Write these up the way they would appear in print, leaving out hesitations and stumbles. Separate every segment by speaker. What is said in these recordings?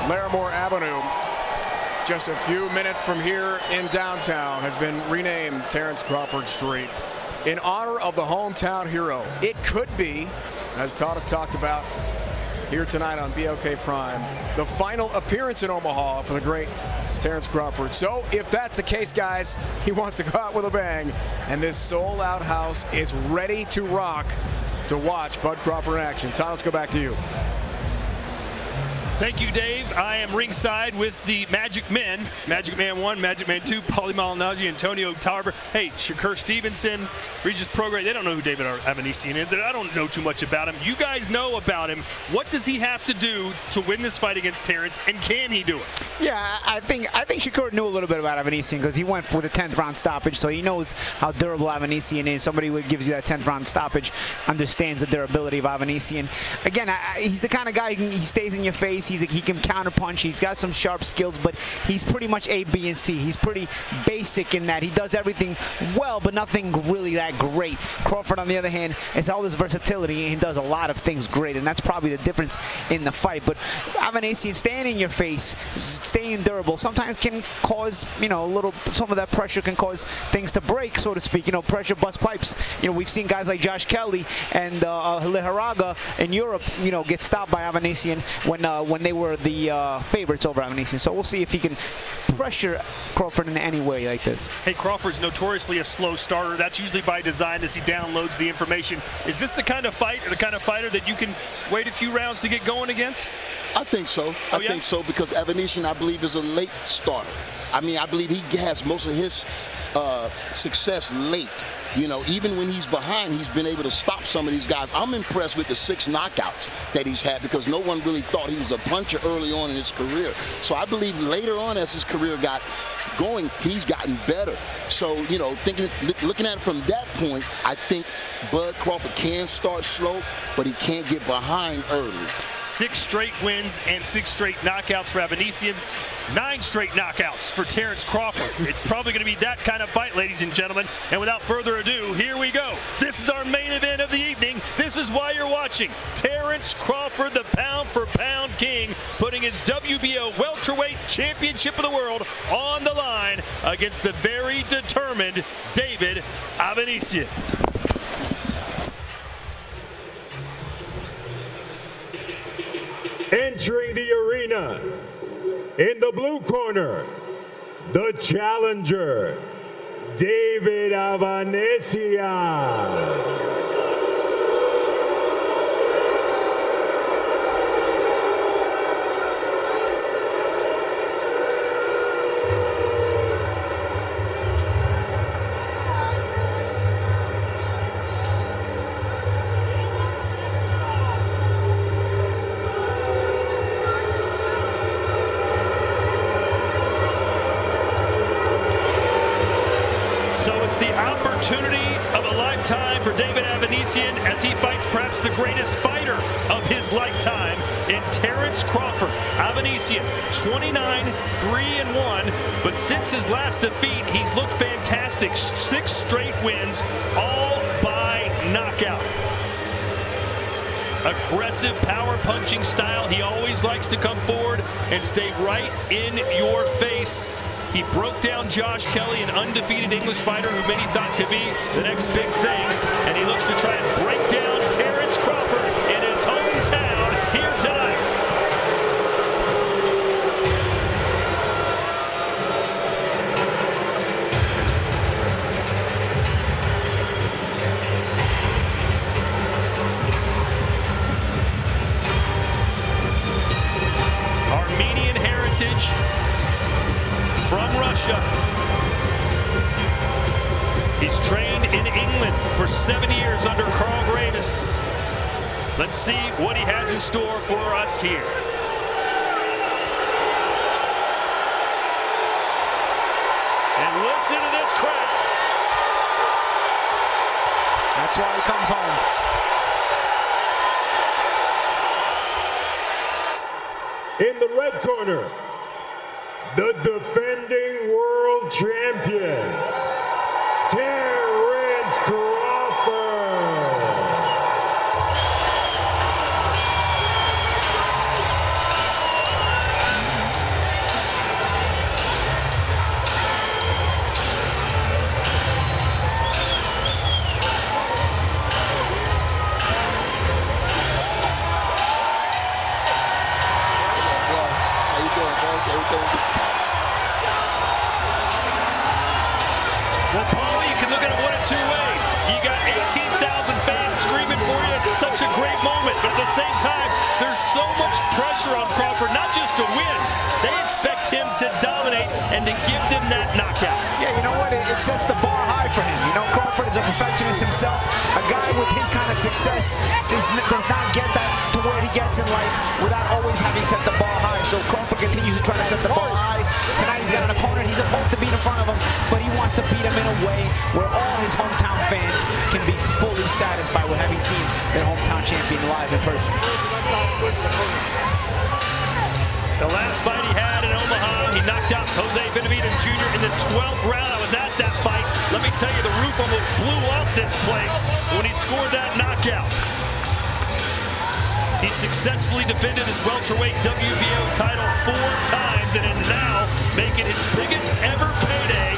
Speaker 1: Larimore Avenue, just a few minutes from here in downtown, has been renamed Terence Crawford Street in honor of the hometown hero. It could be, as Todd has talked about here tonight on BLK Prime, the final appearance in Omaha for the great Terence Crawford. So if that's the case, guys, he wants to go out with a bang, and this sold-out house is ready to rock to watch Bud Crawford in action. Todd, let's go back to you.
Speaker 2: Thank you, Dave. I am ringside with the Magic Men. Magic Man 1, Magic Man 2, Paulie Malignaggi, Antonio Tarver. Hey, Shakur Stevenson, Regis Prograis. They don't know who David Avanesyan is. I don't know too much about him. You guys know about him. What does he have to do to win this fight against Terence, and can he do it?
Speaker 3: Yeah, I think Shakur knew a little bit about Avanesyan because he went with a 10th round stoppage, so he knows how durable Avanesyan is. Somebody who gives you that 10th round stoppage understands the durability of Avanesyan. Again, he's the kind of guy, he stays in your face. He can counterpunch. He's got some sharp skills, but he's pretty much A, B, and C. He's pretty basic in that he does everything well, but nothing really that great. Crawford, on the other hand, has all this versatility, and he does a lot of things great, and that's probably the difference in the fight. But Avanesyan staying in your face, staying durable, sometimes can cause, some of that pressure can cause things to break, so to speak. Pressure busts pipes. We've seen guys like Josh Kelly and Liharaga in Europe, get stopped by Avanesyan when they were the favorites over Avanesyan. So we'll see if he can pressure Crawford in any way like this.
Speaker 2: Hey, Crawford's notoriously a slow starter. That's usually by design as he downloads the information. Is this the kind of fight or the kind of fighter that you can wait a few rounds to get going against?
Speaker 4: I think so. I think so, because Avanesyan, I believe, is a late starter. I believe he has most of his success late. Even when he's behind, he's been able to stop some of these guys. I'm impressed with the 6 knockouts that he's had, because no one really thought he was a puncher early on in his career. So I believe later on, as his career got going, he's gotten better. So, looking at it from that point, I think Bud Crawford can start slow, but he can't get behind early.
Speaker 2: 6 straight wins and 6 straight knockouts for Avanesyan. 9 straight knockouts for Terence Crawford. It's probably going to be that kind of fight, ladies and gentlemen. And without further ado, here we go. This is our main event of the evening. This is why you're watching. Terence Crawford, the pound-for-pound king, putting his WBO welterweight championship of the world on the line against the very determined David Avanesyan.
Speaker 5: Entering the arena, in the blue corner, the challenger, David Avanesyan.
Speaker 2: Opportunity of a lifetime for David Avanesyan as he fights perhaps the greatest fighter of his lifetime in Terence Crawford. Avanesyan 29-3-1, but since his last defeat, he's looked fantastic. 6 straight wins, all by knockout. Aggressive power punching style. He always likes to come forward and stay right in your face. He broke down Josh Kelly, an undefeated English fighter who many thought could be the next big thing. And he looks to try and break down Terence Crawford in his hometown here tonight. Armenian heritage. From Russia. He's trained in England for 7 years under Carl Gravis. Let's see what he has in store for us here. And listen to this crowd.
Speaker 3: That's why he comes home.
Speaker 5: In the red corner, the defending world champion, Terence Crawford.
Speaker 2: such a great moment, but at the same time, there's so much pressure on Crawford, not just to win. They expect him to dominate and to give them that knockout.
Speaker 3: Yeah, you know what? It sets the bar high for him. You know, Crawford is a perfectionist himself. A guy with his kind of success does not get that to where he gets in life without always having set the bar high. So Crawford continues to try to set the bar high. Tonight he's got an opponent he's supposed to beat in front of him, but he wants to beat him in a way where all his hometown fans can be fully satisfied with having seen their hometown champion live in person.
Speaker 2: The last fight he had in Omaha, he knocked out Jose Benavidez Jr. in the 12th round. I was at that fight. Let me tell you, the roof almost blew off this place when he scored that knockout. He successfully defended his welterweight WBO title 4 times and is now making his biggest ever payday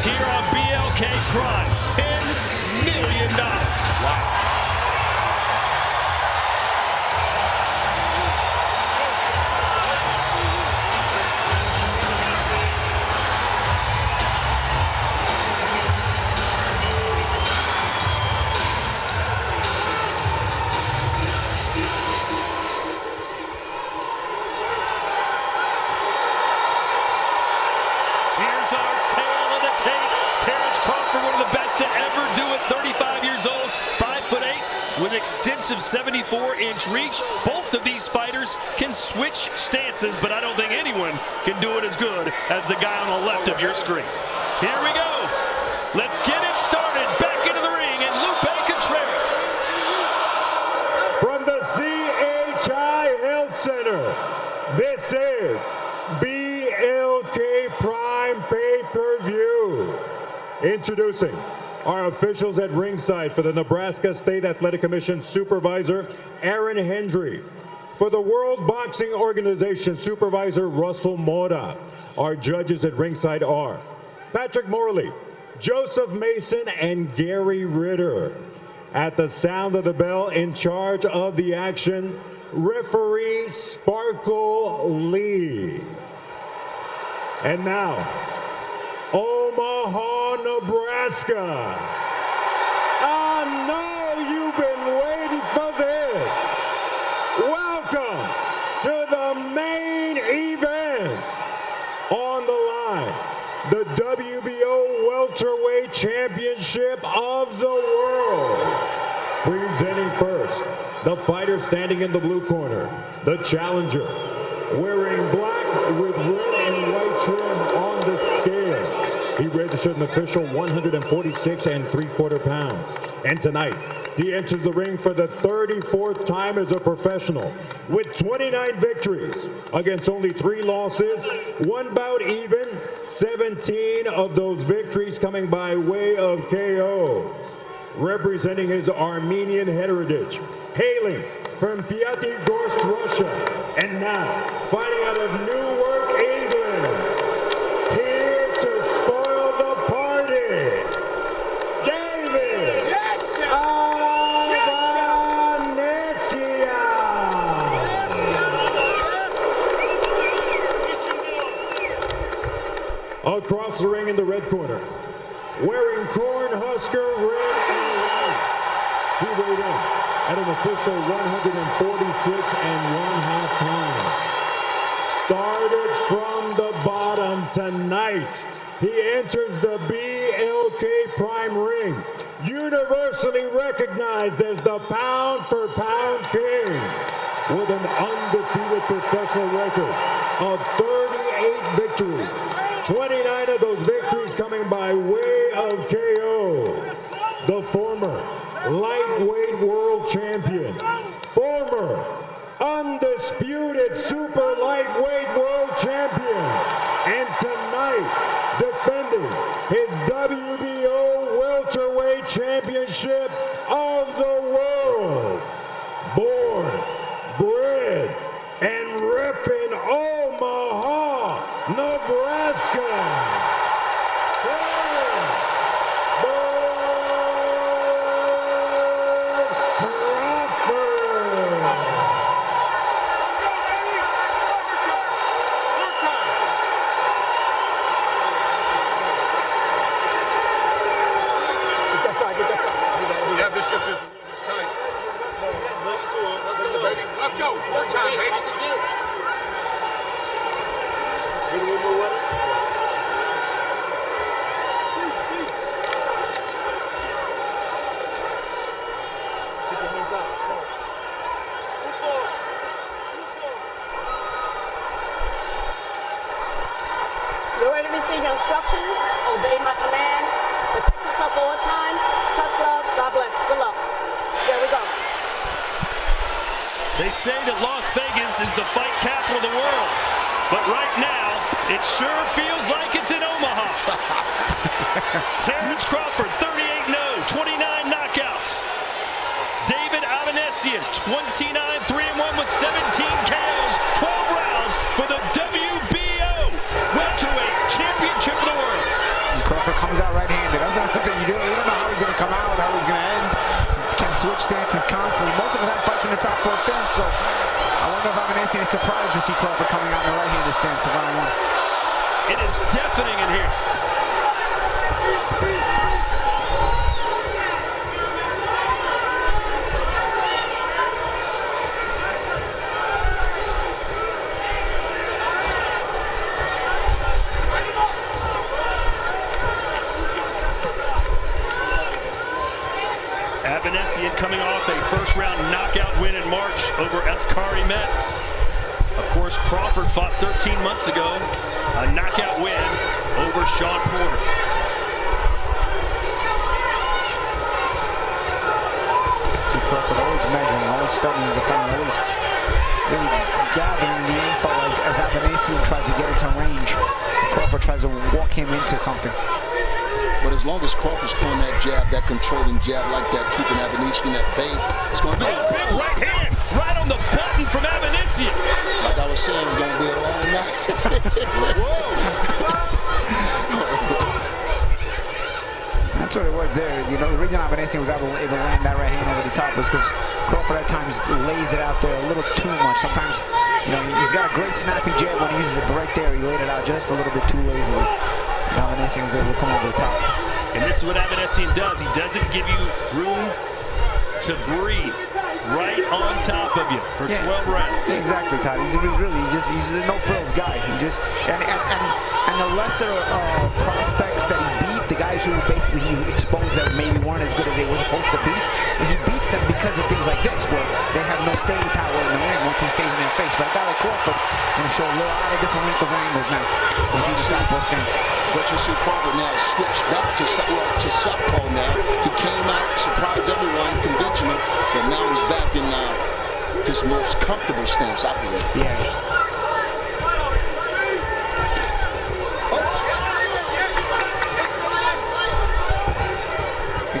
Speaker 2: here on BLK Prime. $10 million. Wow. Here's our tale of the tape. Terence Crawford, one of the best to ever do it. 35 years old, 5'8", with extensive 74-inch reach. Both of these fighters can switch stances, but I don't think anyone can do it as good as the guy on the left of your screen. Here we go. Let's get it started. Back into the ring, and Lupe Contreras.
Speaker 5: From the CHI Health Center, this is BLK Prime Pay-Per-View. Introducing our officials at ringside: for the Nebraska State Athletic Commission Supervisor, Aaron Hendry. For the World Boxing Organization Supervisor, Russell Mora. Our judges at ringside are Patrick Morley, Joseph Mason, and Gary Ritter. At the sound of the bell, in charge of the action, referee Sparkle Lee. And now, Omaha, Nebraska. I know you've been waiting for this. Welcome to the main event. On the line, the WBO Welterweight Championship of the world. Presenting first, the fighter standing in the blue corner, the challenger, wearing black with red and white trim on the scale. He registered an official 146 3/4 pounds. And tonight, he enters the ring for the 34th time as a professional, with 29 victories against only 3 losses, 1 bout even, 17 of those victories coming by way of KO. Representing his Armenian heritage, hailing from Pyatigorsk, Russia, and now fighting out of Newark, England, here to spoil the party, David Avanesyan. Across the ring in the red corner, wearing Cornhusker red and white, he weighed in at an official 146 1/2 pounds. Started from the bottom tonight. He enters the BLK Prime ring, universally recognized as the pound-for-pound king, with an undefeated professional record of 38 victories. 29 of those victories coming by way of KO. The former lightweight world champion, former undisputed super lightweight world champion, and tonight defending his WBO welterweight championship of the world. Born, bred, and repping Omaha, Nebraska.
Speaker 1: Yeah, this shit's just a little bit tight.
Speaker 5: go. One time, baby.
Speaker 6: You're ready to receive your instructions. Obey my commands. Protect yourself at all times. Trust God. God bless. Good luck. There we go.
Speaker 2: They say that Las Vegas is the fight capital of the world, but right now, it sure feels like it's in Omaha. Terence Crawford, 38-0, 29 knockouts. David Avanesyan, 29-3-1 with 17 KOs, 12 rounds for the WBO welterweight championship of the world.
Speaker 3: And Crawford comes out right-handed. That's another thing you do. You don't know how he's going to come out, how he's going to end. Can switch stances constantly. Most of the time fights in the top 4 stance, so I wonder if Avanesyan is surprised to see Crawford coming out in the right-handed stance of round 1.
Speaker 2: It is deafening in here. Avanesyan coming off a first-round knockout win in March over Askari Metz. Of course, Crawford fought 13 months ago, a knockout win over Sean Porter.
Speaker 3: See Crawford always measuring, always studying his opponent, always really gathering the info as Avanesyan tries to get into range. Crawford tries to walk him into something.
Speaker 4: But as long as Crawford's throwing that jab, that controlling jab like that, keeping Avanesyan at bay, it's going to be.
Speaker 2: Oh, big right hand, right on the button from Avanesyan.
Speaker 4: Like I was saying, it's going to be a long night.
Speaker 2: Whoa.
Speaker 3: That's what it was there. You know, the reason Avanesyan was able to land that right hand over the top was because Crawford at times lays it out there a little too much. Sometimes, you know, he's got a great snappy jab when he uses it, but right there he laid it out just a little bit too lazily. Avanesyan was able to come over the top.
Speaker 2: And this is what Avanesyan does. He doesn't give you room to breathe right on top of you for 12 rounds.
Speaker 3: Exactly, Todd. He's a no-frills guy. And the lesser prospects that he beat, the guys who basically he exposed that maybe weren't as good as they were supposed to be, but he beats them because of things like this, where they have no staying power in the ring once he stays in their face. But a guy like Crawford is going to show a lot of different wrinkles and angles now. You see the southpaw stance.
Speaker 4: But you see Crawford now switch back to southpaw now. He came out, surprised everyone, conventional, but now he's back in his most comfortable stance, I believe.
Speaker 3: Yeah.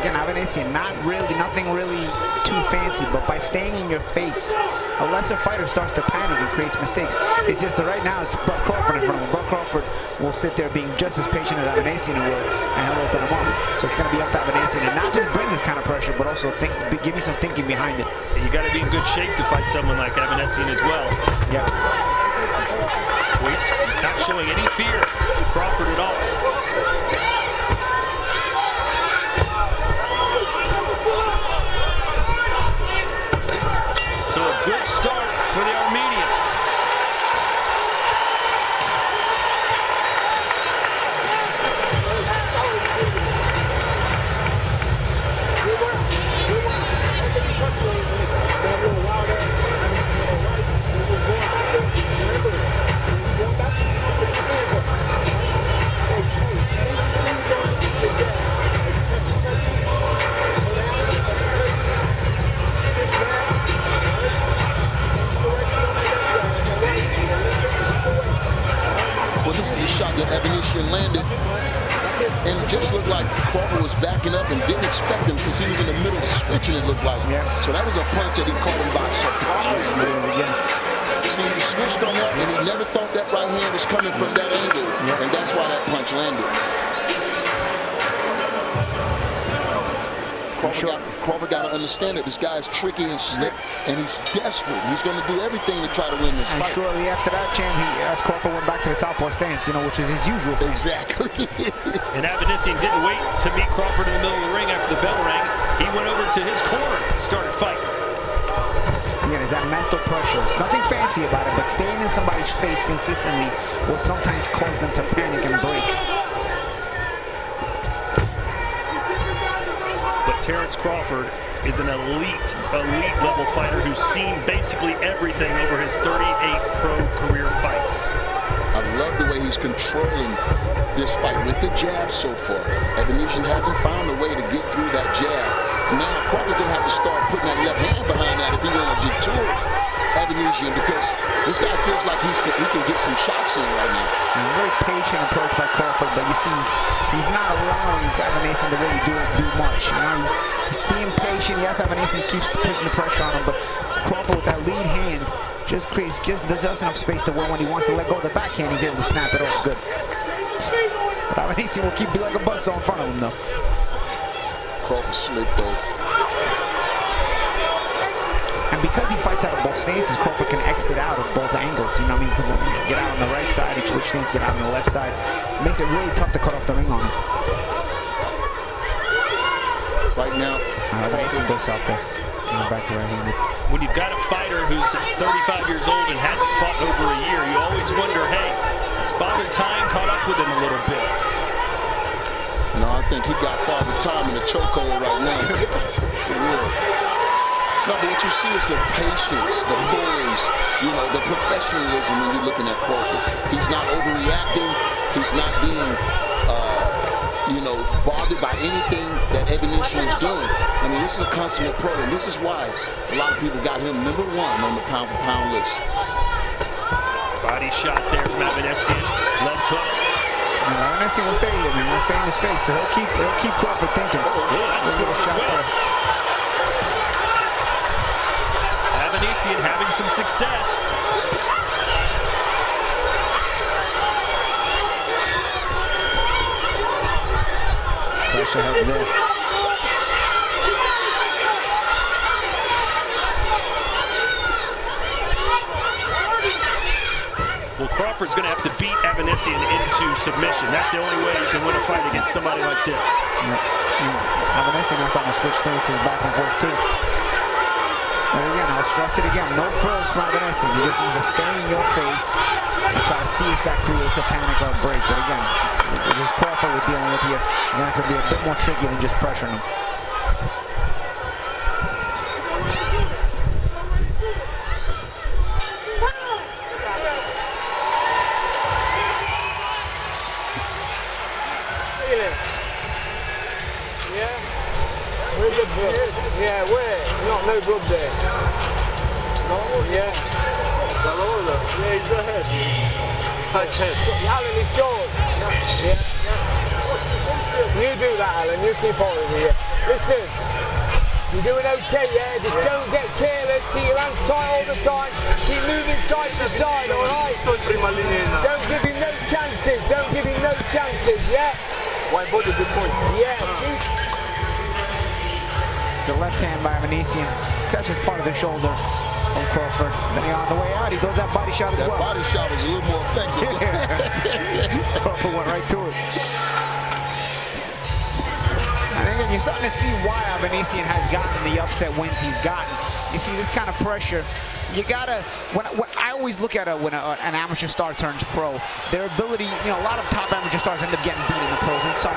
Speaker 3: Again, Avanesyan, nothing really too fancy, but by staying in your face, a lesser fighter starts to panic and creates mistakes. It's just that right now it's Bud Crawford in front of him. Bud Crawford will sit there being just as patient as Avanesyan will, and he'll open him up. So it's going to be up to Avanesyan and not just bring this kind of pressure, but also give me some thinking behind it.
Speaker 2: And you got to be in good shape to fight someone like Avanesyan as well.
Speaker 3: Yeah.
Speaker 2: He's not showing any fear, Crawford, at all. So a good start for the Armenian.
Speaker 4: That Avanesyan landed, and it just looked like Crawford was backing up and didn't expect him because he was in the middle of switching, it looked like.
Speaker 3: Yeah.
Speaker 4: So that was a punch that he caught him by surprise. See, he switched on that, and he never thought that right hand was coming from that angle, and that's why that punch landed. Crawford got to understand that this guy's tricky and slick, and he's desperate. He's going to do everything to try to win this fight.
Speaker 3: And shortly after that, Crawford went back to the southpaw stance, which is his usual stance.
Speaker 4: Exactly.
Speaker 2: And Avanesyan didn't wait to meet Crawford in the middle of the ring after the bell rang. He went over to his corner, started fighting.
Speaker 3: Again, is that mental pressure. It's nothing fancy about it, but staying in somebody's face consistently will sometimes cause them to panic and break.
Speaker 2: But Terence Crawford is an elite level fighter who's seen basically everything over his 38 pro career fights.
Speaker 4: I love the way he's controlling this fight with the jab so far. Avanesyan hasn't found a way to get through that jab. Now Crawford's gonna have to start putting that left hand behind that if he want to detour Avanesyan, because this guy feels like he can get some shots in right now.
Speaker 3: A very patient approach by Crawford, but you see he's not allowing Avanesyan to really do much. You know, he's being patient. Yes, Avanesyan keeps pushing the pressure on him, but Crawford with that lead hand just does enough space to where when he wants to let go of the backhand, he's able to snap it off good. But Avanesyan will keep like a buzzsaw in front of him, though.
Speaker 4: Crawford slick, though.
Speaker 3: And because he fights out of both stances, Crawford can exit out of both angles. You know what I mean? He can get out on the right side, he switch stance, get out on the left side. It makes it really tough to cut off the ring on him.
Speaker 4: Right now,
Speaker 3: Avanesyan goes out there. Back to right-handed.
Speaker 2: When you've got a fighter who's 35 years old and hasn't fought in over a year, you always wonder, hey, has Father Time caught up with him a little bit?
Speaker 4: No, I think he got Father Time in the chokehold right now. For real. No, but what you see is the patience, the poise, you know, the professionalism when you're looking at Crawford. He's not overreacting. He's not being, you know, bothered by anything that Avanesyan is doing. I mean, this is a consummate pro, and this is why a lot of people got him #1 on the pound-for-pound list.
Speaker 2: Body shot there from Avanesyan. Left hook.
Speaker 3: Avanesyan will stay with him. He'll stay in his face, so he'll keep Crawford thinking.
Speaker 2: That's good as well. Avanesyan having some success.
Speaker 3: Pressure heads there.
Speaker 2: Well, Crawford's going to have to beat Avanesyan into submission. That's the only way you can win a fight against somebody like this.
Speaker 3: Avanesyan is trying to switch stances back and forth too. And again, I'll stress it again, no frills from Avanesyan. He just needs to stay in your face and try to see if that creates a panic or a break. But again, it's just Crawford we're dealing with here. You're going to have to be a bit more tricky than just pressuring him.
Speaker 7: Yeah, where? No blood there. No? Yeah. Yeah, he's ahead. Alan, he's short. Yeah. You do that, Alan. You keep holding me. Listen, you're doing okay, yeah? Just don't get careless. Keep your hands tight all the time. Keep moving side to side, all right? Don't give him no chances. Don't give him no chances, yeah? Why body good point? Yeah.
Speaker 3: The left hand by Avanesyan catches part of the shoulder from Crawford. Then on the way out, he throws that body shot as well.
Speaker 4: That body shot was a little more effective.
Speaker 3: Yeah. Crawford went right to it. And again, you're starting to see why Avanesyan has gotten the upset wins he's gotten. You see this kind of pressure. You gotta, when I always look at when an amateur star turns pro, their ability, you know, a lot of top amateur stars end up getting beat in the pros and some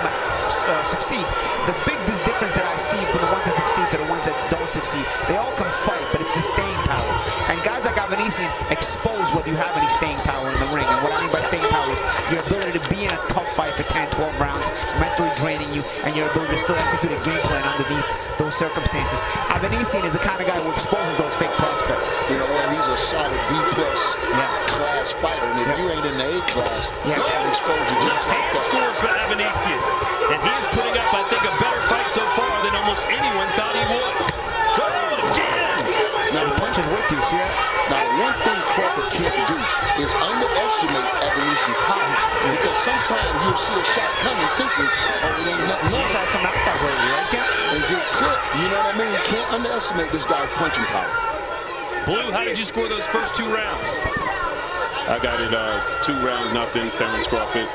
Speaker 3: succeed. The biggest difference that I see from the ones that succeed to the ones that don't succeed, they all can fight, but it's the staying power. And guys like Avanesyan expose whether you have any staying power in the ring. And what I mean by staying power is your ability to be in a tough fight for 10, 12 rounds, mentally draining you, and your ability to still execute a game plan underneath those circumstances. Avanesyan is the kind of guy who exposes those fake prospects.
Speaker 4: You know what? He's a solid B+ class fighter, and if you ain't in the A class, you can't expose you just like that.
Speaker 2: Scores for Avanesyan, and he is putting up, I think, a better fight so far than almost anyone thought he would. Good again.
Speaker 4: Now the
Speaker 3: punches with you, see that?
Speaker 4: Now the one thing Crawford can't do is underestimate Avanesyan's power, because sometimes you'll see a shot coming thinking, oh, it ain't nothing.
Speaker 3: He's had some knockouts lately, right?
Speaker 4: And get clipped. You know what I mean? You can't underestimate this guy's punching power.
Speaker 2: Blue, how did you score those first 2 rounds?
Speaker 8: I got it 2 rounds, nothing, Terence Crawford.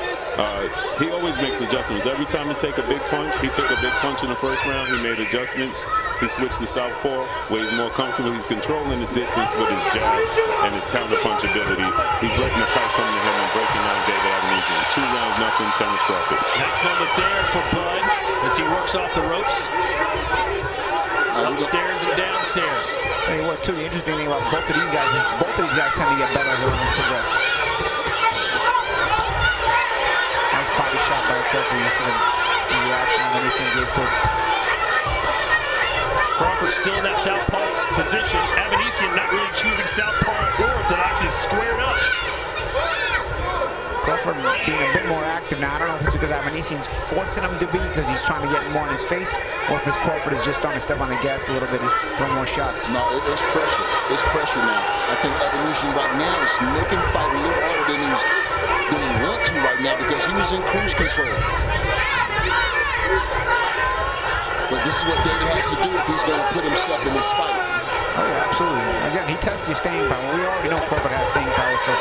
Speaker 8: He always makes adjustments. Every time he take a big punch, he took a big punch in the first round, he made adjustments. He switched to southpaw, where he's more comfortable. He's controlling the distance with his jab and his counter punch ability. He's letting the fight come to him and breaking down David Avanesyan. 2 rounds, nothing, Terence Crawford.
Speaker 2: Nice moment there for Bud as he works off the ropes. Upstairs and downstairs.
Speaker 3: Tell you what, too, the interesting thing about both of these guys is both of these guys tend to get better as the rounds progress. Nice body shot by Crawford. You see the reaction Avanesyan gave to him.
Speaker 2: Crawford still in that southpaw position. Avanesyan not really choosing southpaw or orthodox, is squared up.
Speaker 3: Crawford being a bit more active now. I don't know if it's because Avanesyan's forcing him to be because he's trying to get more in his face, or if his Crawford is just starting to step on the gas a little bit and throw more shots.
Speaker 4: No, it's pressure. It's pressure now. I think Avanesyan right now is making the fight a little harder than he want to right now because he was in cruise control. But this is what David has to do if he's going to put himself in this fight.
Speaker 3: Oh, yeah, absolutely. Again, he tests your staying power. We already know Crawford has staying power, so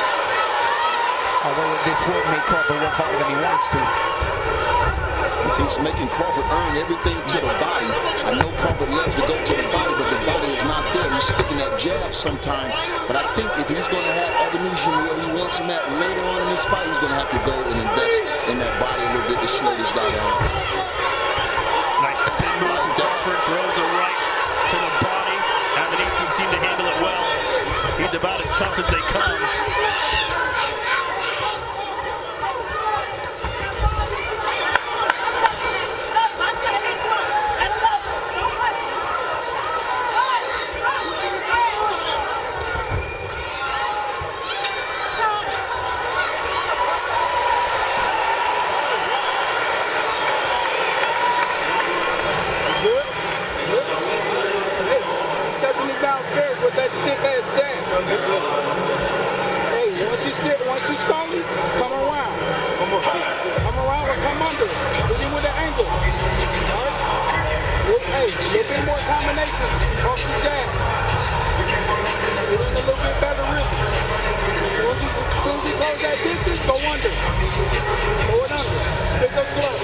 Speaker 3: although this would make Crawford work harder than he wants to.
Speaker 4: He's making Crawford earn everything to the body. I know Crawford loves to go to the body, but the body is not there. He's sticking that jab sometime. But I think if he's going to have Avanesyan where he wants him at later on in this fight, he's going to have to go and invest in that body a little bit to slow this guy down.
Speaker 2: Nice spin move from Crawford, throws a right to the body. Avanesyan seemed to handle it well. He's about as tough as they come.
Speaker 7: Downstairs with that stiff ass jab. Hey, once you start me, come around. Come around or come under. Hit him with the angle. Alright? Hey, a little bit more combination off the jab. Hit him a little bit better rhythm. As soon as he goes that distance, go under. Go it under. Pick up close.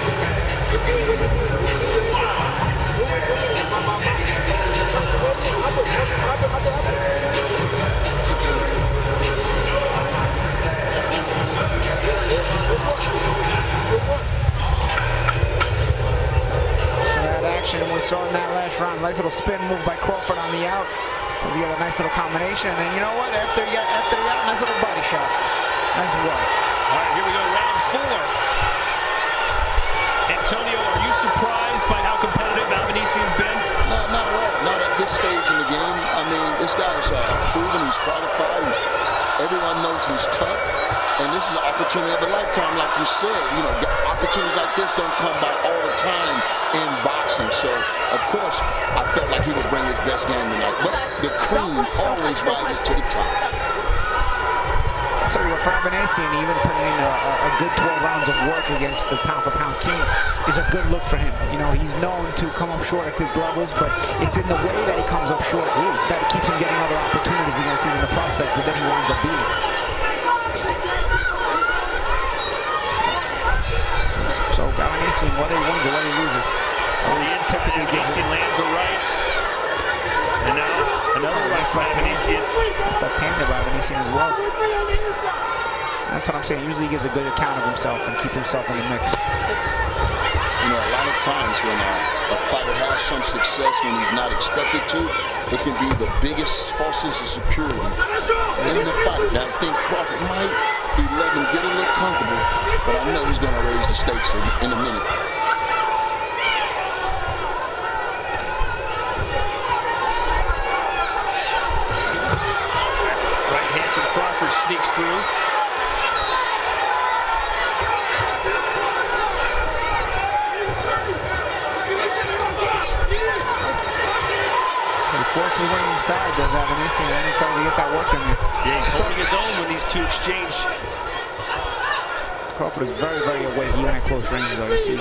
Speaker 3: We saw in that last round, nice little spin move by Crawford on the out. We got a nice little combination, and then you know what? After he out, nice little body shot. Nice work.
Speaker 2: All right, here we go, round 4. Antonio, are you surprised by how competitive Avanesyan's been?
Speaker 4: No, not at all. Not at this stage in the game. I mean, this guy's proven he's qualified. Everyone knows he's tough, and this is an opportunity of a lifetime, like you said. You know, opportunities like this don't come by all the time in boxing. So, of course, I felt like he would bring his best game tonight. But the cream always rises to the top.
Speaker 3: I'll tell you what, for Avanesyan, even putting in a good 12 rounds of work against the pound-for-pound king is a good look for him. You know, he's known to come up short at these levels, but it's in the way that he comes up short that keeps him getting other opportunities against even the prospects that then he winds up beating. So Avanesyan, whether he wins or whether he loses,
Speaker 2: On the inside, Avanesyan lands a right. And now another right for Avanesyan.
Speaker 3: It's left-handed by Avanesyan as well. That's what I'm saying. Usually he gives a good account of himself and keep himself in the mix.
Speaker 4: You know, a lot of times when a fighter has some success when he's not expected to, it can be the biggest false sense of security in the fight. Now, I think Crawford might be letting him get a little comfortable, but I know he's going to raise the stakes in a minute.
Speaker 2: Right hand from Crawford sneaks through.
Speaker 3: Forces way inside, does Avanesyan, and he tries to get that work in there.
Speaker 2: Yeah, he's holding his own when these two exchange.
Speaker 3: Crawford is very, very awake, even at close range, though, you see.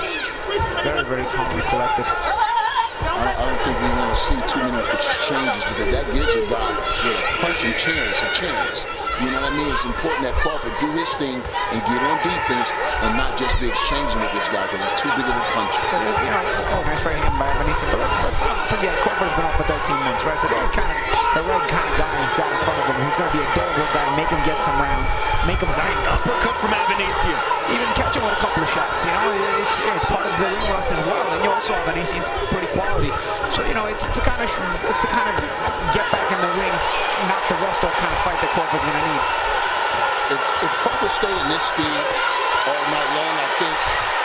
Speaker 3: Very, very calmly collected.
Speaker 4: I don't think we want to see too many exchanges because that gives a guy with a punching chance a chance. You know what I mean? It's important that Crawford do his thing and get on defense and not just be exchanging with this guy because he's too big of a puncher.
Speaker 3: You know, nice right hand by Avanesyan. But let's not forget, Crawford's been off for 13 months, right? So this is kind of the right kind of guy he's got in front of him, who's going to be a durable guy, make him get some rounds, make him
Speaker 2: Nice uppercut from Avanesyan.
Speaker 3: even catch him with a couple of shots. You know, it's part of the ring rust as well. And you also have Avanesyan's pretty quality. So you know, it's to kind of get back in the ring, knock the rust off kind of fight that Crawford's going to need.
Speaker 4: If Crawford stayed in this speed all night long, I think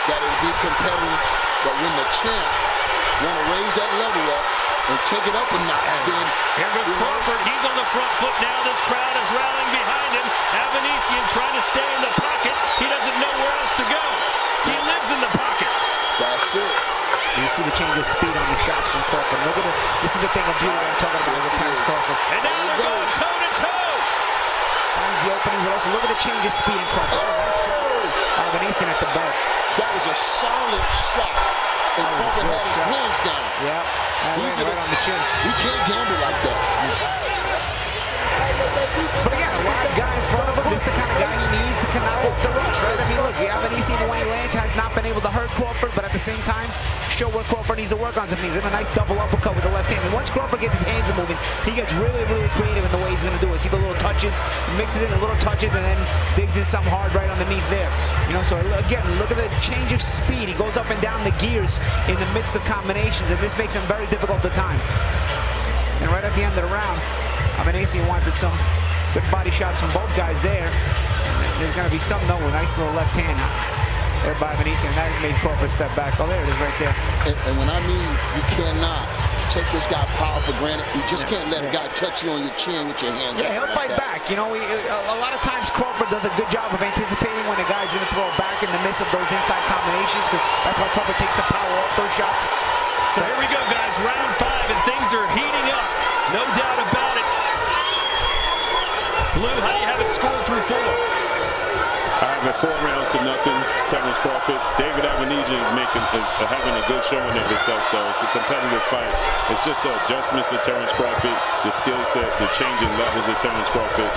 Speaker 4: that it would be competitive. But when the champ want to raise that level up and take it up a notch, then
Speaker 2: Here goes Crawford. He's on the front foot now. This crowd is rallying behind him. Avanesyan trying to stay in the pocket. He doesn't know where else to go. He lives in the pocket.
Speaker 4: that's it.
Speaker 3: You see the change of speed on the shots from Crawford. Look at it. This is the thing of beauty that I'm talking about with Terence Crawford.
Speaker 2: And now they're going toe to toe.
Speaker 3: Finds the opening, but also look at the change of speed in Crawford. Nice shots. Avanesyan at the belt.
Speaker 4: That was a solid shot. And Crawford had his hands down.
Speaker 3: Yeah,
Speaker 4: He's
Speaker 3: right on the chin.
Speaker 4: He can't gamble like that.
Speaker 3: But again, a live guy in front of him, this is the kind of guy he needs to come out with the rush, right? I mean, look, Avanesyan, the way he lands, has not been able to hurt Crawford, but at the same time, show where Crawford needs to work on some things. And a nice double uppercut with the left hand. And once Crawford gets his hands moving, he gets really, really creative in the way he's going to do it. See the little touches, mixes in the little touches, and then digs in something hard right underneath there. You know, so again, look at the change of speed. He goes up and down the gears in the midst of combinations, and this makes him very difficult to time. And right at the end of the round, Avanesyan wanted some good body shots from both guys there. There's going to be some, though, with a nice little left hand there by Avanesyan. That has made Crawford step back. Oh, there it is right there.
Speaker 4: And when I mean you cannot take this guy power for granted, you just can't let a guy touch you on your chin with your hands.
Speaker 3: Yeah, he'll fight back. You know, a lot of times Crawford does a good job of anticipating when a guy's going to throw it back in the midst of those inside combinations, because that's why Crawford takes the power off those shots.
Speaker 2: So here we go, guys. Round 5, and things are heating up. No doubt about it. Blue, how do you have it scored through 4?
Speaker 8: I have it 4 rounds to nothing. Terence Crawford. David Avanesyan is having a good showing of himself, though. It's a competitive fight. It's just the adjustments of Terence Crawford, the skill set, the changing levels of Terence Crawford.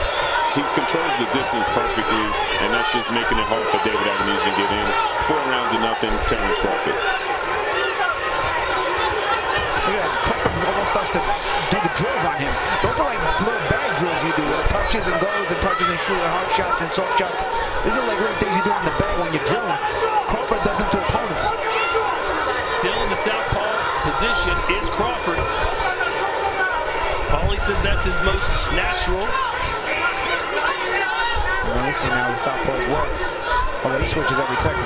Speaker 8: He controls the distance perfectly, and that's just making it hard for David Avanesyan to get in. 4 rounds to nothing. Terence Crawford.
Speaker 3: Yeah, Crawford almost starts to do the drills on him. Those are like little bag drills you do, with touches and goes and touches and shoot and hard shots and soft shots. These are like little things you do on the bag when you're drilling. Crawford does them to opponents.
Speaker 2: Still in the southpaw position is Crawford. Paulie says that's his most natural.
Speaker 3: Avanesyan now the southpaw as well. Although he switches every second.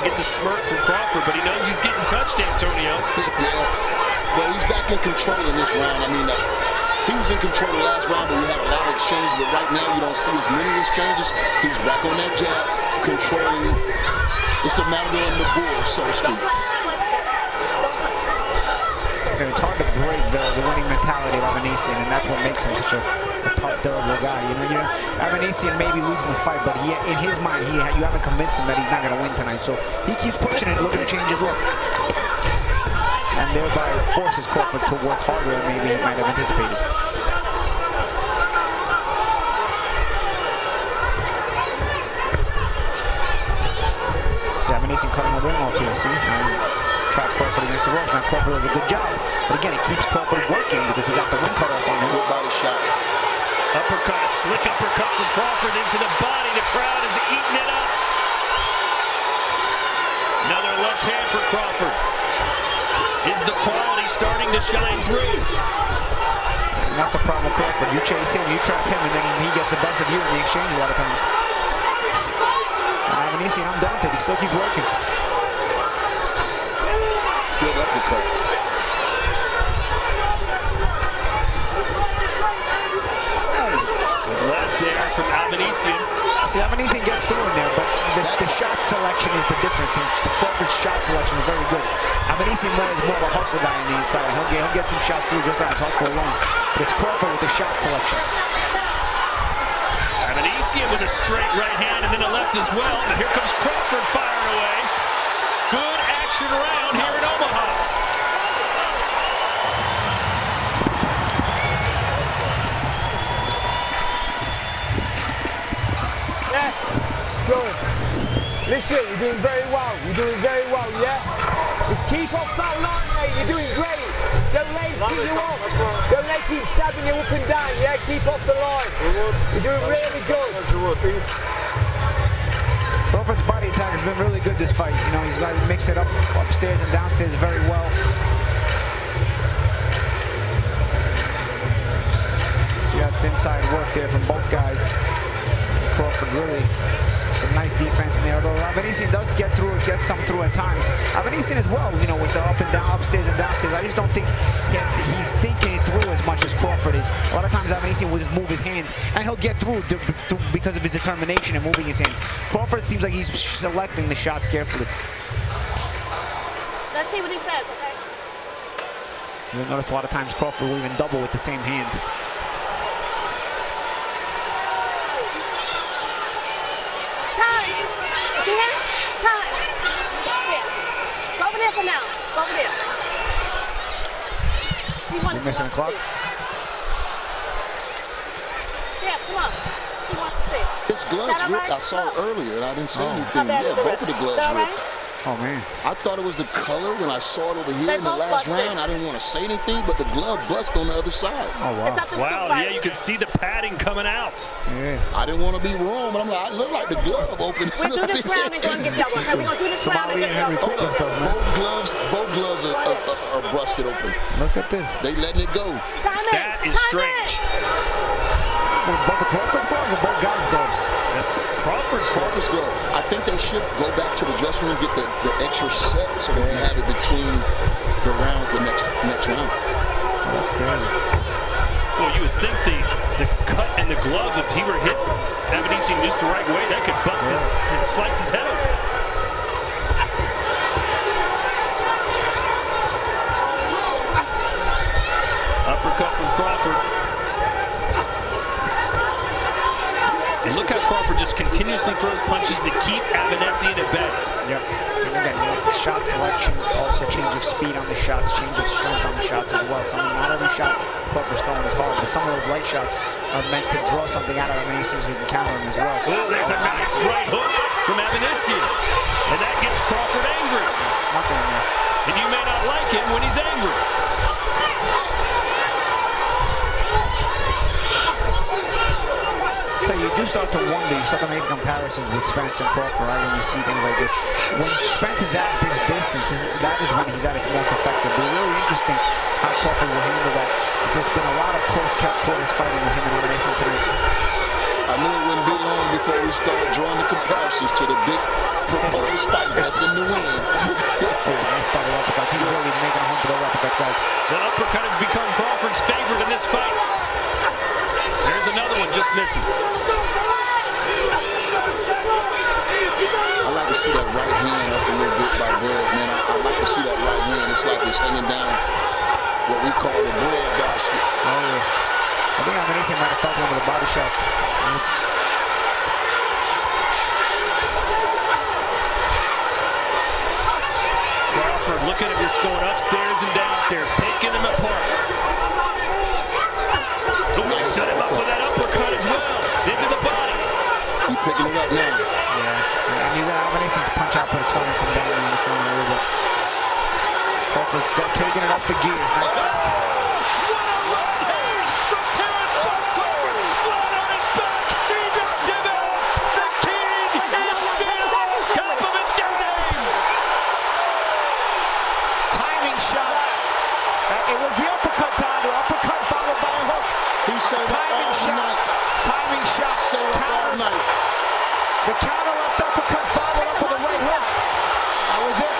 Speaker 2: Gets a smirk from Crawford, but he knows he's getting touched, Antonio.
Speaker 4: Yeah. Well, he's back in control in this round. I mean, he was in control the last round, but we had a lot of exchanges. But right now, you don't see as many exchanges. He's back on that jab, controlling. It's the matador and the bull, so to speak.
Speaker 3: And it's hard to break the winning mentality of Avanesyan, and that's what makes him such a tough, durable guy. You know, Avanesyan may be losing the fight, but in his mind, you haven't convinced him that he's not going to win tonight. So he keeps pushing it, looking to change his look, and thereby forces Crawford to work harder than maybe he might have anticipated. See, Avanesyan cutting the ring off here. See, trap Crawford against the ropes. Now Crawford does a good job, but again, it keeps Crawford working because he got the ring cut off on him.
Speaker 4: Good body shot.
Speaker 2: Uppercut, a slick uppercut from Crawford into the body. The crowd is eating it up. Another left hand for Crawford. Is the quality starting to shine through?
Speaker 3: And that's a problem with Crawford. You chase him, you trap him, and then he gets the best of you in the exchange a lot of times. And Avanesyan undaunted. He still keeps working.
Speaker 4: Good uppercut.
Speaker 2: Good left there from Avanesyan.
Speaker 3: See, Avanesyan gets through in there, but the shot selection is the difference. And Crawford's shot selection is very good. Avanesyan is more of a hustle guy on the inside. He'll get some shots through just on his hustle alone. But it's Crawford with the shot selection.
Speaker 2: Avanesyan Avanesyan with a straight right hand and then a left as well. But here comes Crawford firing away. Good action around here in Omaha.
Speaker 7: Yeah, good. Listen, you're doing very well. You're doing very well, yeah? Just keep off that line, mate. You're doing great. Don't let him keep you off. Don't let him keep stabbing you up and down, yeah? Keep off the line. You're doing really good.
Speaker 3: Crawford's body attack has been really good this fight. You know, he's got to mix it up upstairs and downstairs very well. See, that's inside work there from both guys. Crawford really some nice defense in there, although Avanesyan does get some through at times. Avanesyan as well, you know, with the up and down, upstairs and downstairs. I just don't think he's thinking it through as much as Crawford is. A lot of times Avanesyan will just move his hands, and he'll get through because of his determination and moving his hands. Crawford seems like he's selecting the shots carefully.
Speaker 6: Let's see what he says, okay?
Speaker 3: You'll notice a lot of times Crawford will even double with the same hand.
Speaker 6: For now. Go over there.
Speaker 3: You're missing the clock?
Speaker 6: Yeah, come on. He wants to see.
Speaker 4: His gloves ripped.
Speaker 6: Right?
Speaker 4: I saw it earlier and I didn't say anything.
Speaker 6: Yeah,
Speaker 4: Both of the gloves ripped.
Speaker 6: Right?
Speaker 3: Oh, man.
Speaker 4: I thought it was the color when I saw it over here in the last round. I didn't want to say anything, but the glove bust on the other side.
Speaker 3: Oh, wow.
Speaker 2: Wow, yeah, you can see the padding coming out.
Speaker 3: Yeah.
Speaker 4: I didn't want to be wrong, but I'm like, I look like the glove opened.
Speaker 6: We do this round and go and get the other one. Okay, we're going to do this round and get the other one.
Speaker 4: Both gloves are busted open.
Speaker 3: Look at this.
Speaker 4: They letting it go.
Speaker 2: That is strange.
Speaker 3: Both the Crawford's gloves or both guys' gloves?
Speaker 2: That's Crawford's
Speaker 4: glove. I think they should go back to the dressing room, get the extra set so they can have it between the rounds the next round.
Speaker 3: Oh, that's crazy.
Speaker 2: Well, you would think the cut and the gloves, if he were hit Avanesyan just the right way, that could bust his, slice his head open. Uppercut from Crawford. And look how Crawford just continuously throws punches to keep Avanesyan at bay.
Speaker 3: Yep. And again, shot selection, also change of speed on the shots, change of strength on the shots as well. So I mean, not every shot Crawford's throwing is hard, but some of those light shots are meant to draw something out of Avanesyan so he can counter him as well.
Speaker 2: Oh, there's a nice right hook from Avanesyan. And that gets Crawford angry.
Speaker 3: Snuck in there.
Speaker 2: And you may not like him when he's angry.
Speaker 3: You do start to wonder, you start to make comparisons with Spence and Crawford, right, when you see things like this. When Spence is at his distance, that is when he's at its most effective. It'll be really interesting how Crawford will handle that. There's been a lot of close quarters fighting with him and Avanesyan tonight.
Speaker 4: I knew it wouldn't be long before we started drawing the comparisons to the big proposed fight that's in New England.
Speaker 3: Nice double uppercuts. He's really making a home for the uppercuts, guys.
Speaker 2: The uppercut has become Crawford's favorite in this fight. There's another one, just misses.
Speaker 4: I like to see that right hand up a little bit by Bird, man. I like to see that right hand. It's like it's hanging down what we call the bread basket.
Speaker 3: Oh, yeah. I think Avanesyan might have felt one of the body shots.
Speaker 2: Crawford looking at just going upstairs and downstairs, picking them apart. Stood him up with that uppercut as well, into the body.
Speaker 4: He's picking it up now.
Speaker 3: Yeah, I knew that Avanesyan's punch output is starting to come down in this one a little bit. Crawford's taking it up the gears. Nice. The counter left uppercut followed up with a right hook. That was it.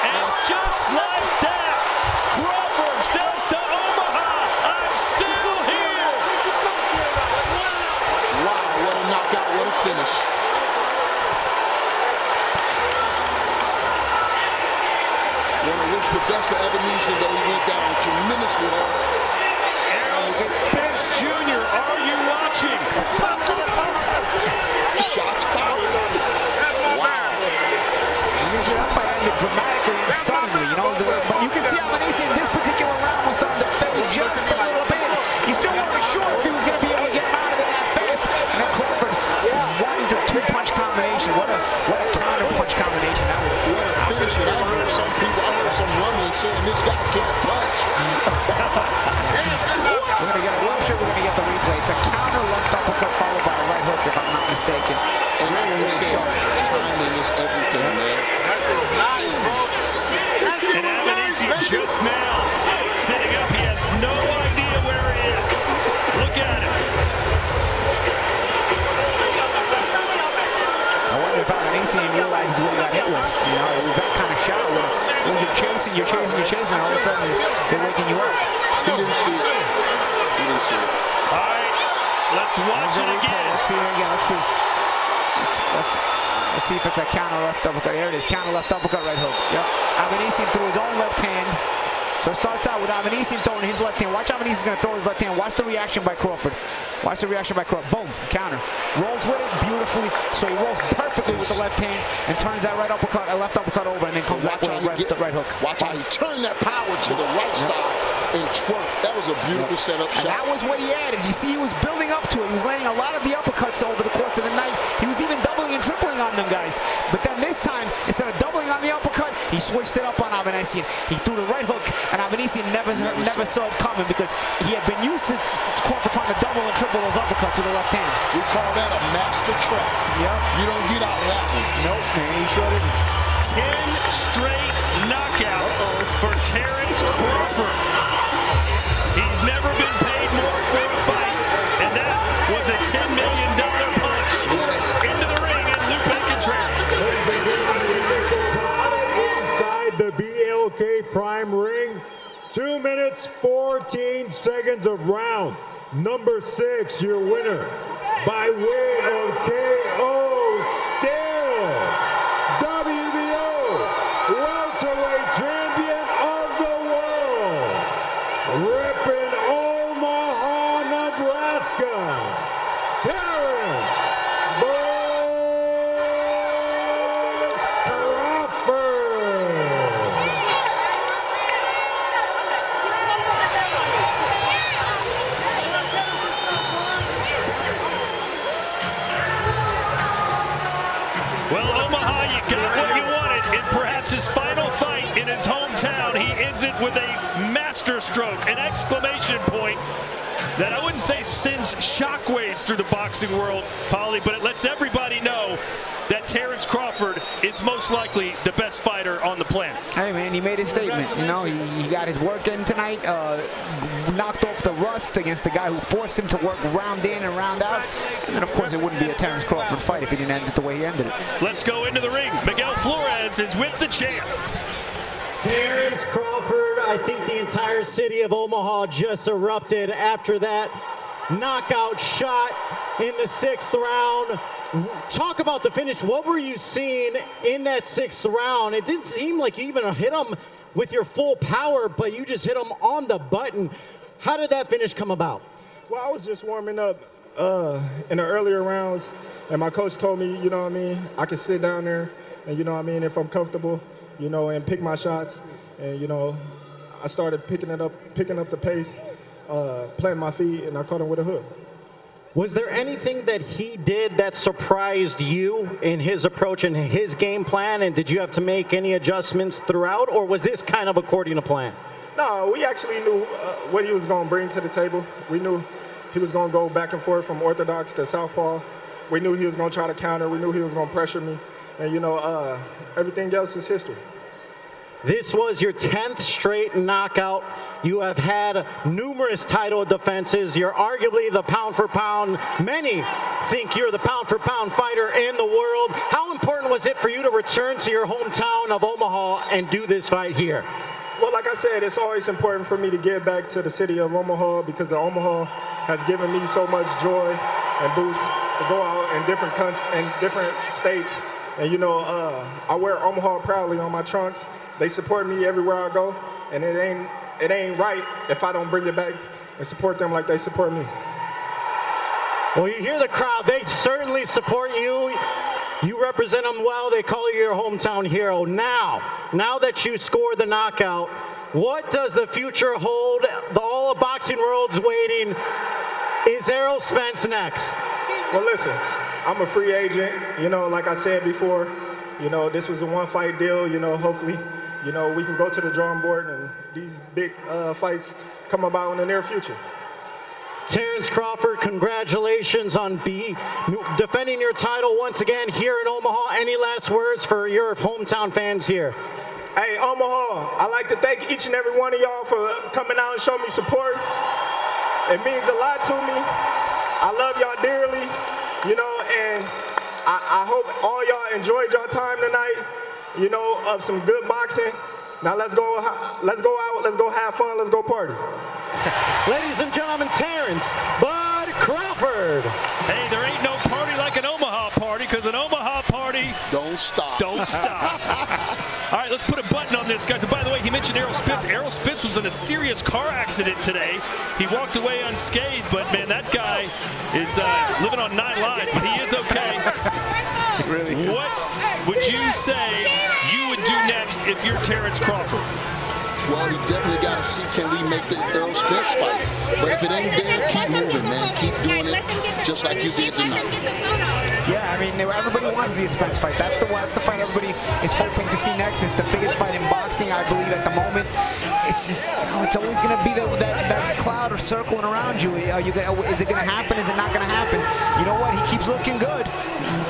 Speaker 2: And just like that, Crawford
Speaker 3: quick and really sharp.
Speaker 4: Timing is everything, man.
Speaker 2: And Avanesyan just now sitting up. He has no idea where he is. Look at him.
Speaker 3: I wonder if Avanesyan realizes what he got hit with. You know, it was that kind of shot where when you're chasing, and all of a sudden they're waking you up.
Speaker 4: He didn't see it. He didn't see it.
Speaker 2: All right, let's watch it again.
Speaker 3: Let's see it again. Let's see if it's a counter left uppercut. There it is. Counter left uppercut, right hook. Yep. Avanesyan threw his own left hand. So it starts out with Avanesyan throwing his left hand. Watch Avanesyan's going to throw his left hand. Watch the reaction by Crawford. Watch the reaction by Crawford. Boom. Counter. Rolls with it beautifully. So he rolls perfectly with the left hand and turns that right uppercut, a left uppercut over, and then comes back with the right hook.
Speaker 4: Watch how he turned that power to the right side and twerk. That was a beautiful setup shot.
Speaker 3: And that was what he added. You see, he was building up to it. He was landing a lot of the uppercuts over the course of the night. He was even doubling and tripling on them guys. But then this time, instead of doubling on the uppercut, he switched it up on Avanesyan. He threw the right hook, and Avanesyan never saw it coming because he had been used to Crawford trying to double and triple those uppercuts with the left hand.
Speaker 4: We call that a master trap.
Speaker 3: Yep.
Speaker 4: You don't get out of that one.
Speaker 3: Nope, man, he sure didn't.
Speaker 2: 10 straight knockouts for Terence Crawford. He's never been paid more for a fight, and that was a $10 million punch into the ring at Lupe Contreras.
Speaker 5: Inside the BLK Prime ring, 2 minutes, 14 seconds of round number 6, your winner by way of KO still WBO welterweight champion of the world, repping Omaha, Nebraska, Terence Crawford.
Speaker 2: Well, Omaha, you got what you wanted in perhaps his final fight in his hometown. He ends it with a masterstroke, an exclamation point that I wouldn't say sends shockwaves through the boxing world, Paulie, but it lets everybody know that Terence Crawford is most likely the best fighter on the planet.
Speaker 3: Hey, man, he made his statement. You know, he got his work in tonight, knocked off the rust against the guy who forced him to work round in and round out. And then, of course, it wouldn't be a Terence Crawford fight if he didn't end it the way he ended it.
Speaker 2: Let's go into the ring. Miguel Flores is with the champ.
Speaker 9: Terence Crawford, I think the entire city of Omaha just erupted after that knockout shot in the 6th round. Talk about the finish. What were you seeing in that 6th round? It didn't seem like you even hit him with your full power, but you just hit him on the button. How did that finish come about?
Speaker 10: Well, I was just warming up in the earlier rounds, and my coach told me, you know what I mean, I can sit down there, and you know what I mean, if I'm comfortable, you know, and pick my shots. And, you know, I started picking up the pace, planting my feet, and I caught him with a hook.
Speaker 9: Was there anything that he did that surprised you in his approach and his game plan? And did you have to make any adjustments throughout, or was this kind of according to plan?
Speaker 10: No, we actually knew what he was going to bring to the table. We knew he was going to go back and forth from orthodox to southpaw. We knew he was going to try to counter. We knew he was going to pressure me. And, you know, everything else is history.
Speaker 9: This was your 10th straight knockout. You have had numerous title defenses. You're arguably the pound for pound. Many think you're the pound for pound fighter in the world. How important was it for you to return to your hometown of Omaha and do this fight here?
Speaker 10: Well, like I said, it's always important for me to get back to the city of Omaha because the Omaha has given me so much joy and boost to go out in different countries and different states. And you know, I wear Omaha proudly on my trunks. They support me everywhere I go, and it ain't right if I don't bring it back and support them like they support me.
Speaker 9: Well, you hear the crowd. They certainly support you. You represent them well. They call you your hometown hero. Now that you scored the knockout, what does the future hold? All of boxing world's waiting. Is Errol Spence next?
Speaker 10: Well, listen, I'm a free agent. You know, like I said before, you know, this was a one-fight deal. You know, hopefully, you know, we can go to the drawing board and these big fights come about in the near future.
Speaker 9: Terence Crawford, congratulations on defending your title once again here in Omaha. Any last words for your hometown fans here?
Speaker 10: Hey, Omaha, I'd like to thank each and every one of y'all for coming out and showing me support. It means a lot to me. I love y'all dearly, you know, and I hope all y'all enjoyed your time tonight, you know, of some good boxing. Now let's go out, let's go have fun, let's go party.
Speaker 9: Ladies and gentlemen, Terence Bud Crawford.
Speaker 2: Hey, there ain't no party like an Omaha party, because an Omaha party
Speaker 4: don't stop.
Speaker 2: Don't stop. All right, let's put a button on this, guys. And by the way, he mentioned Errol Spence. Errol Spence was in a serious car accident today. He walked away unscathed, but man, that guy is living on 9 lives, but he is okay.
Speaker 3: Really?
Speaker 2: What would you say you would do next if you're Terence Crawford?
Speaker 4: Well, he definitely got to see, can we make the Errol Spence fight? But if it ain't there, keep moving, man. Keep doing it just like you did tonight.
Speaker 3: Yeah, I mean, everybody wants the Spence fight. That's the fight everybody is hoping to see next. It's the biggest fight in boxing, I believe, at the moment. It's just, you know, it's always going to be that cloud or circling around you. Is it going to happen? Is it not going to happen? You know what? He keeps looking good.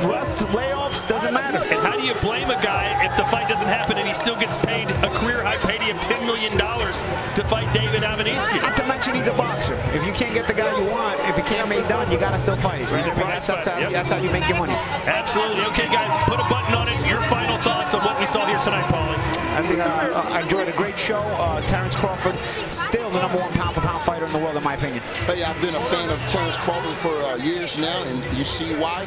Speaker 3: Rust, layoffs, doesn't matter.
Speaker 2: And how do you blame a guy if the fight doesn't happen and he still gets paid a career-high payday of $10 million to fight David Avanesyan?
Speaker 3: Not to mention he's a boxer. If you can't get the guy you want, if you can't make done, you got to still fight. Right? I mean, that's how you make your money.
Speaker 2: Absolutely. Okay, guys, put a button on it. Your final thoughts on what we saw here tonight, Paulie.
Speaker 3: I think I enjoyed a great show. Terence Crawford, still the #1 pound-for-pound fighter in the world, in my opinion.
Speaker 4: Hey, I've been a fan of Terence Crawford for years now, and you see why?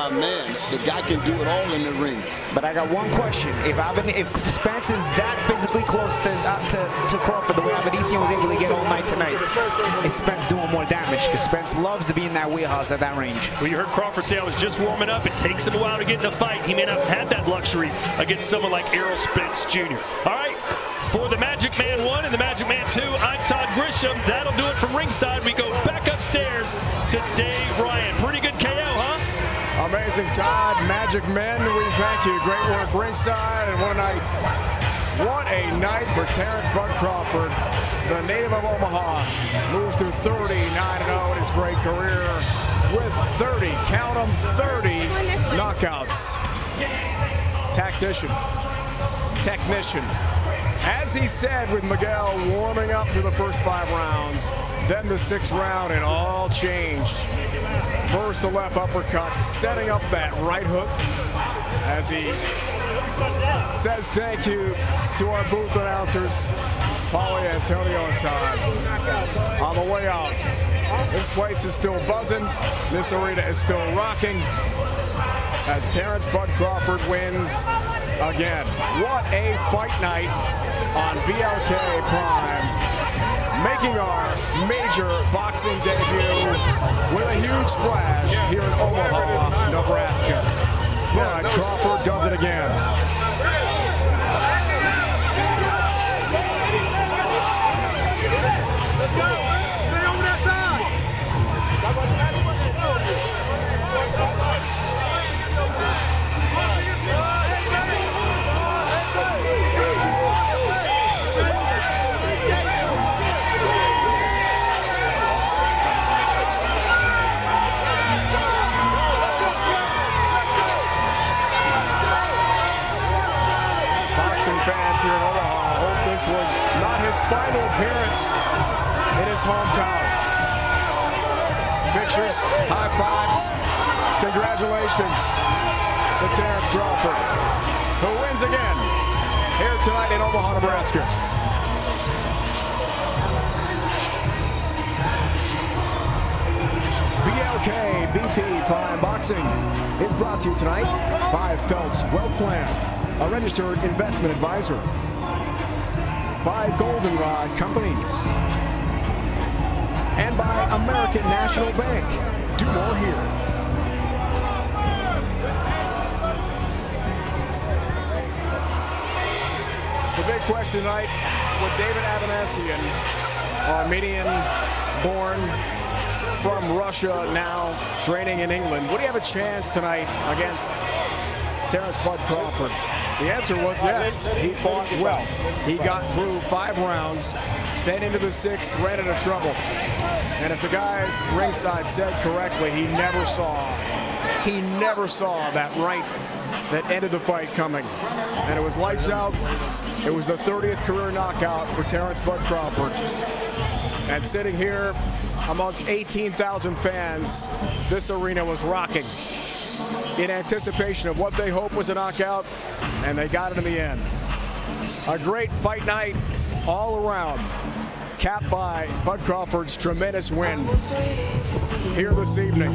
Speaker 4: Man, the guy can do it all in the ring.
Speaker 3: But I got one question. If Spence is that physically close to Crawford, the way Avanesyan was able to get all night tonight, is Spence doing more damage? Because Spence loves to be in that wheelhouse at that range.
Speaker 2: Well, you heard Crawford say I was just warming up. It takes him a while to get in a fight. He may not have had that luxury against someone like Errol Spence Jr. All right, for the Magic Man 1 and the Magic Man 2, I'm Todd Grisham. That'll do it from ringside. We go back upstairs to Dave Ryan. Pretty good KO, huh?
Speaker 1: Amazing, Todd. Magic Men, we thank you. Great work ringside, and what a night. What a night for Terence Bud Crawford. The native of Omaha moves through 39-0 in his great career with 30, count them, 30 knockouts. Technician. As he said with Miguel warming up for the first 5 rounds, then the 6th round, it all changed. First the left uppercut, setting up that right hook as he says thank you to our booth announcers, Paulie, Antonio, and Todd. On the way out, this place is still buzzing. This arena is still rocking as Terence Bud Crawford wins again. What a fight night on BLK Prime, making our major boxing debut with a huge splash here in Omaha, Nebraska. Bud Crawford does it again.
Speaker 7: Let's go. Stay over that side.
Speaker 1: Fans here in Omaha hope this was not his final appearance in his hometown. Pictures, high fives, congratulations to Terence Crawford, who wins again here tonight in Omaha, Nebraska. BLK BP Prime Boxing is brought to you tonight by Phelps Wealth Plan, a registered investment advisor, by Goldenrod Companies, and by American National Bank. Do more here. The big question tonight with David Avanesyan, Armenian born from Russia, now training in England. Would he have a chance tonight against Terence Bud Crawford? The answer was yes. He fought well. He got through 5 rounds, then into the 6th, ran into trouble. And as the guys ringside said correctly, he never saw that ended the fight coming. And it was lights out. It was the 30th career knockout for Terence "Bud" Crawford. And sitting here amongst 18,000 fans, this arena was rocking in anticipation of what they hoped was a knockout, and they got it in the end. A great fight night all around, capped by Bud Crawford's tremendous win here this evening.